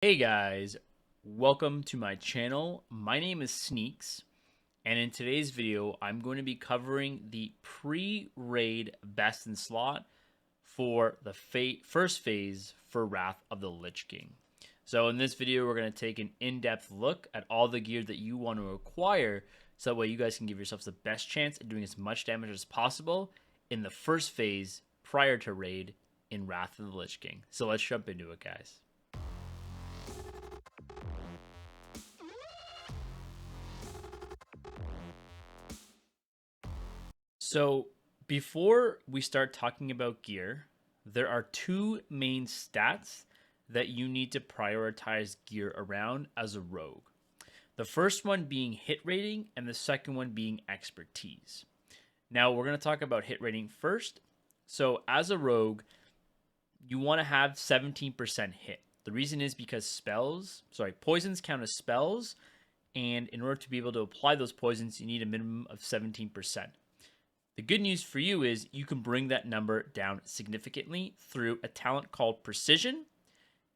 Hey guys, welcome to my channel. My name is Sneaks, and in today's video, I'm going to be covering the pre-raid best in slot for the first phase for Wrath of the Lich King. So in this video, we're going to take an in-depth look at all the gear that you want to acquire, so that way you guys can give yourselves the best chance at doing as much damage as possible in the first phase prior to raid in Wrath of the Lich King. So let's jump into it, guys. So, before we start talking about gear, there are two main stats that you need to prioritize gear around as a rogue. The first one being hit rating, and the second one being expertise. Now, we're going to talk about hit rating first. So, as a rogue, you want to have 17% hit. The reason is because poisons count as spells, and in order to be able to apply those poisons, you need a minimum of 17%. The good news for you is you can bring that number down significantly through a talent called Precision,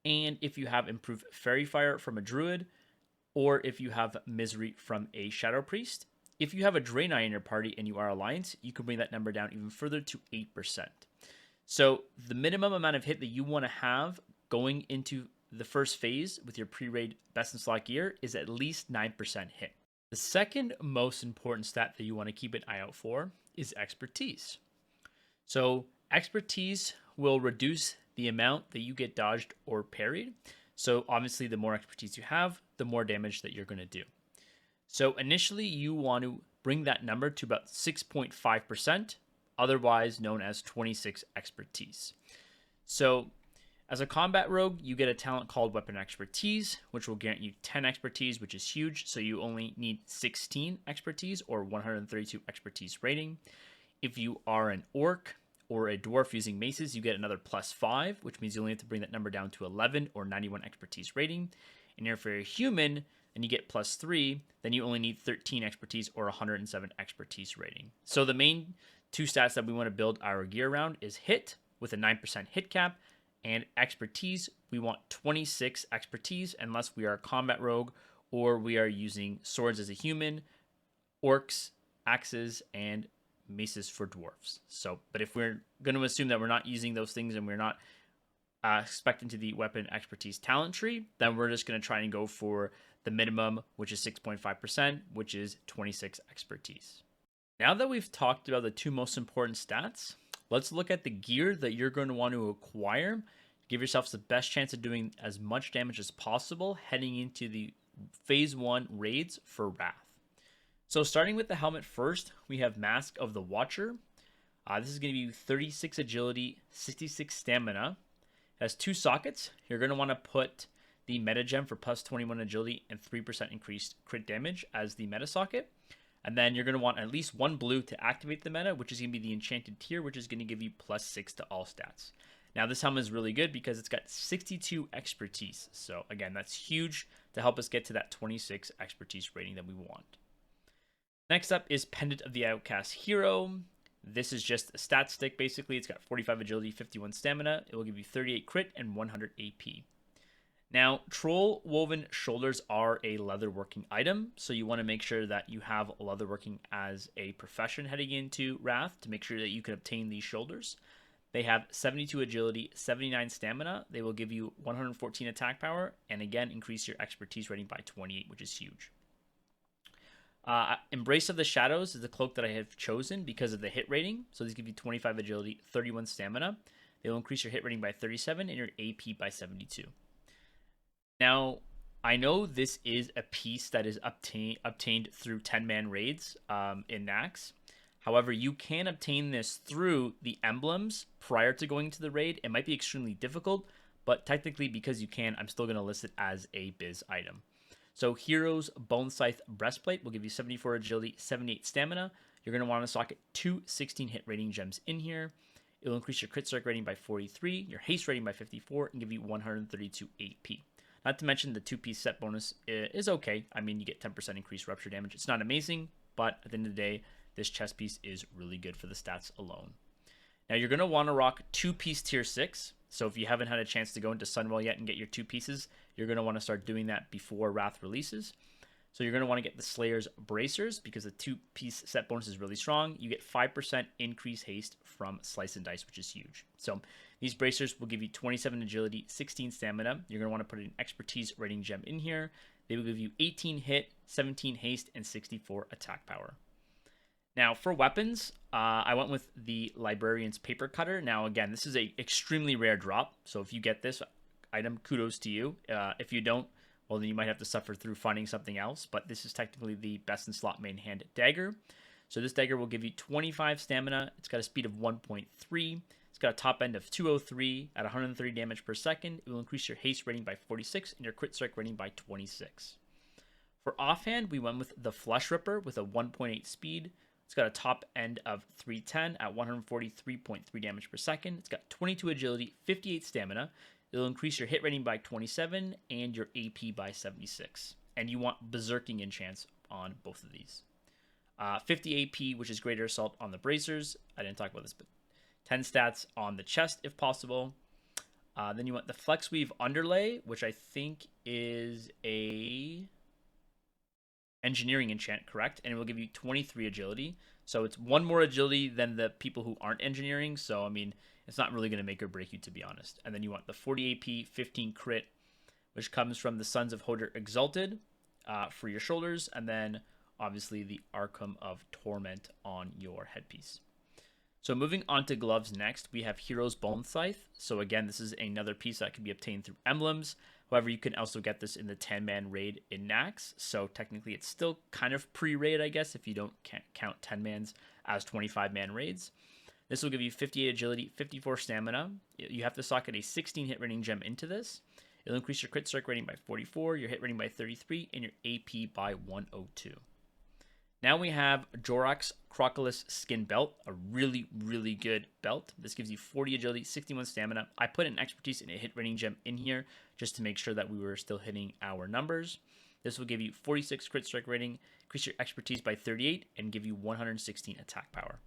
and if you have improved Fairy Fire from a Druid, or if you have Misery from a Shadow Priest. If you have a Draenei in your party and you are Alliance, you can bring that number down even further to 8%. So the minimum amount of hit that you want to have going into the first phase with your pre-raid best in slot gear is at least 9% hit. The second most important stat that you want to keep an eye out for is expertise. So expertise will reduce the amount that you get dodged or parried. So obviously the more expertise you have, the more damage that you're going to do. So initially you want to bring that number to about 6.5%, otherwise known as 26 expertise. So as a combat rogue, you get a talent called Weapon Expertise, which will grant you 10 expertise, which is huge. So you only need 16 expertise or 132 expertise rating. If you are an orc or a dwarf using maces, you get another +5, which means you only have to bring that number down to 11 or 91 expertise rating. And if you're a human and you get +3, then you only need 13 expertise or 107 expertise rating. So the main two stats that we want to build our gear around is hit with a 9% hit cap, and expertise. We want 26 expertise unless we are a combat rogue or we are using swords as a human, orcs, axes, and maces for dwarves. So, but if we're going to assume that we're not using those things and we're not expecting to the weapon expertise talent tree, then we're just going to try and go for the minimum, which is 6.5%, which is 26 expertise. Now that we've talked about the two most important stats, let's look at the gear that you're going to want to acquire. Give yourselves the best chance of doing as much damage as possible heading into the phase 1 raids for Wrath. So starting with the helmet first, we have Mask of the Watcher. This is going to be 36 agility, 66 stamina. It has 2 sockets. You're going to want to put the meta gem for +21 agility and 3% increased crit damage as the meta socket. And then you're going to want at least 1 blue to activate the meta, which is going to be the enchanted tier, which is going to give you +6 to all stats. Now, this helmet is really good because it's got 62 expertise. So, again, that's huge to help us get to that 26 expertise rating that we want. Next up is Pendant of the Outcast Hero. This is just a stat stick, basically. It's got 45 agility, 51 stamina. It will give you 38 crit and 100 AP. Now, troll woven shoulders are a leatherworking item, so you want to make sure that you have leatherworking as a profession heading into Wrath to make sure that you can obtain these shoulders. They have 72 agility, 79 stamina. They will give you 114 attack power, and again, increase your expertise rating by 28, which is huge. Embrace of the Shadows is the cloak that I have chosen because of the hit rating. So these give you 25 agility, 31 stamina. They will increase your hit rating by 37 and your AP by 72. Now, I know this is a piece that is obtained through 10-man raids in Nax. However, you can obtain this through the emblems prior to going to the raid. It might be extremely difficult, but technically because you can, I'm still going to list it as a biz item. So Hero's Bone Scythe Breastplate will give you 74 agility, 78 stamina. You're going to want to socket 2 16 hit rating gems in here. It will increase your crit strike rating by 43, your haste rating by 54, and give you 132 AP. Not to mention the 2-piece set bonus is okay. I mean, you get 10% increased rupture damage. It's not amazing, but at the end of the day, this chest piece is really good for the stats alone. Now, you're going to want to rock 2-piece tier 6. So if you haven't had a chance to go into Sunwell yet and get your 2 pieces, you're going to want to start doing that before Wrath releases. So you're going to want to get the Slayer's Bracers because the 2-piece set bonus is really strong. You get 5% increase haste from Slice and Dice, which is huge. So these Bracers will give you 27 agility, 16 stamina. You're going to want to put an Expertise rating gem in here. They will give you 18 hit, 17 haste, and 64 attack power. Now, for weapons, I went with the Librarian's Paper Cutter. Now, again, this is a extremely rare drop. So if you get this item, kudos to you. If you don't, well, then you might have to suffer through finding something else. But this is technically the best in slot main hand dagger. So this dagger will give you 25 stamina. It's got a speed of 1.3. It's got a top end of 203 at 130 damage per second. It will increase your haste rating by 46 and your crit strike rating by 26. For offhand, we went with the Flesh Ripper with a 1.8 speed. It's got a top end of 310 at 143.3 damage per second. It's got 22 agility, 58 stamina. It'll increase your hit rating by 27 and your AP by 76. And you want Berserking enchants on both of these. 50 AP, which is greater assault on the bracers. I didn't talk about this, but 10 stats on the chest if possible. Then you want the Flex Weave Underlay, which I think is a engineering enchant, correct? And it will give you 23 agility. So it's 1 more agility than the people who aren't engineering. So, I mean, it's not really going to make or break you, to be honest. And then you want the 40 AP, 15 crit, which comes from the Sons of Hodor Exalted for your shoulders. And then, obviously, the Arkham of Torment on your headpiece. So moving on to gloves next, we have Hero's Bone Scythe. So again, this is another piece that can be obtained through emblems. However, you can also get this in the 10-man raid in Nax. So technically, it's still kind of pre-raid, I guess, if you don't count 10-mans as 25-man raids. This will give you 58 agility, 54 stamina. You have to socket a 16 hit rating gem into this. It'll increase your crit strike rating by 44, your hit rating by 33, and your AP by 102. Now we have Jorok's Crocolus Skin Belt, a really, really good belt. This gives you 40 agility, 61 stamina. I put an expertise and a hit rating gem in here just to make sure that we were still hitting our numbers. This will give you 46 crit strike rating, increase your expertise by 38, and give you 116 attack power.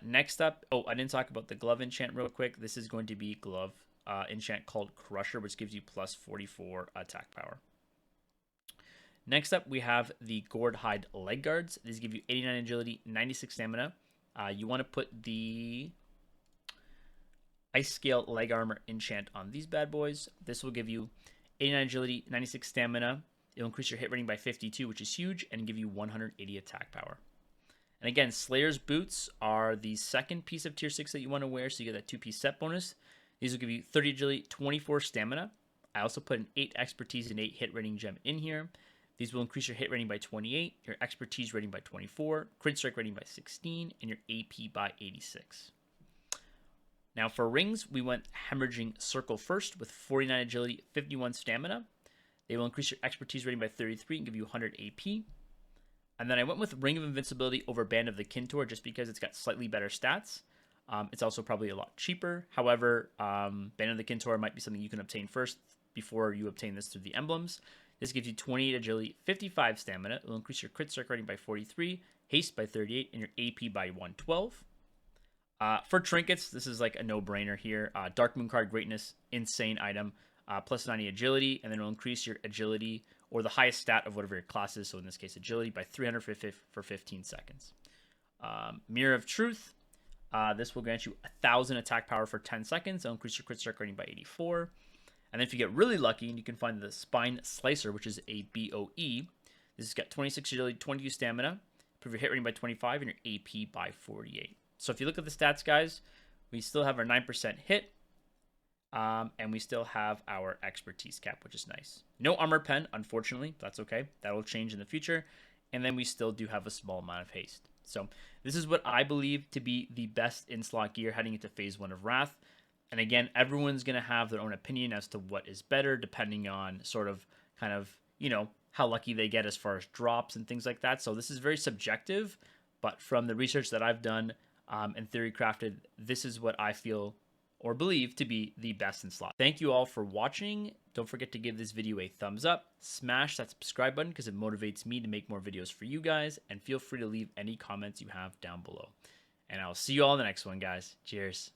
Next up, I didn't talk about the glove enchant real quick. This is going to be glove enchant called Crusher, which gives you plus 44 attack power. Next up, we have the Gored Hide Leg Guards. These give you 89 agility, 96 stamina. You want to put the Ice Scale Leg Armor enchant on these bad boys. This will give you 89 agility, 96 stamina. It'll increase your hit rating by 52, which is huge, and give you 180 attack power. And again, Slayer's Boots are the second piece of tier 6 that you want to wear, so you get that 2-piece set bonus. These will give you 30 agility, 24 stamina. I also put an 8 expertise and 8 hit rating gem in here. These will increase your hit rating by 28, your expertise rating by 24, crit strike rating by 16, and your AP by 86. Now for rings, we went Hemorrhaging Circle first with 49 agility, 51 stamina. They will increase your expertise rating by 33 and give you 100 AP. And then I went with Ring of Invincibility over Band of the Kintor just because it's got slightly better stats. It's also probably a lot cheaper. However, Band of the Kintor might be something you can obtain first before you obtain this through the emblems. This gives you 28 agility, 55 stamina. It will increase your crit strike rating by 43, haste by 38, and your AP by 112. For trinkets, this is like a no-brainer here. Dark Moon Card Greatness, insane item. Plus 90 agility, and then it will increase your agility or the highest stat of whatever your class is, so in this case agility, by 350 for 15 seconds. Mirror of Truth. This will grant you 1,000 attack power for 10 seconds. It'll increase your crit strike rating by 84. And then if you get really lucky, and you can find the Spine Slicer, which is a BOE. This has got 26 agility, 22 stamina. Improve your hit rating by 25 and your AP by 48. So if you look at the stats, guys, we still have our 9% hit. And we still have our expertise cap, which is nice. No armor pen, unfortunately. That's okay. That will change in the future. And then we still do have a small amount of haste. So this is what I believe to be the best in-slot gear heading into Phase 1 of Wrath. And again, everyone's going to have their own opinion as to what is better, depending on sort of kind of, you know, how lucky they get as far as drops and things like that. So this is very subjective, but from the research that I've done and theory crafted, this is what I feel or believe to be the best in slot. Thank you all for watching. Don't forget to give this video a thumbs up. Smash that subscribe button because it motivates me to make more videos for you guys. And feel free to leave any comments you have down below. And I'll see you all in the next one, guys. Cheers.